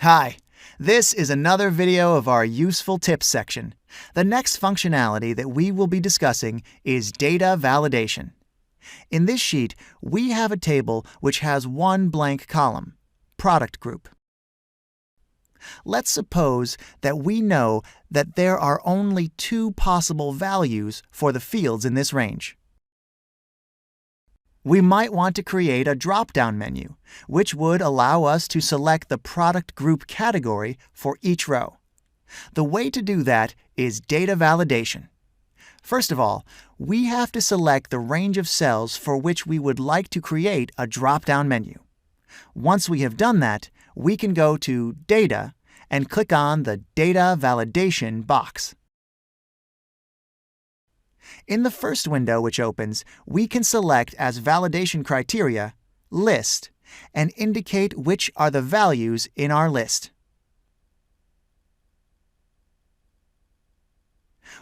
Hi, this is another video of our useful tips section. The next functionality that we will be discussing is data validation. In this sheet, we have a table which has one blank column, product group. Let's suppose that we know that there are only two possible values for the fields in this range. We might want to create a drop-down menu, which would allow us to select the product group category for each row. The way to do that is data validation. First of all, we have to select the range of cells for which we would like to create a drop-down menu. Once we have done that, we can go to Data and click on the Data Validation box. In the first window which opens, we can select as validation criteria List and indicate which are the values in our list.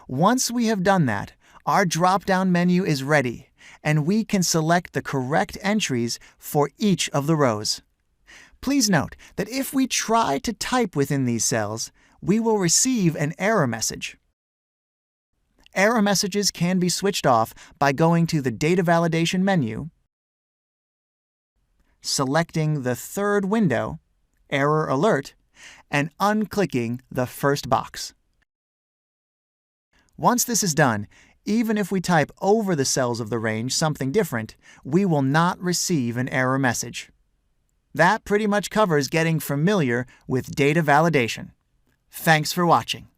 Once we have done that, our drop-down menu is ready, and we can select the correct entries for each of the rows. Please note that if we try to type within these cells, we will receive an error message. Error messages can be switched off by going to the Data Validation menu, selecting the third window, Error Alert, and unclicking the first box. Once this is done, even if we type over the cells of the range something different, we will not receive an error message. That pretty much covers getting familiar with data validation. Thanks for watching.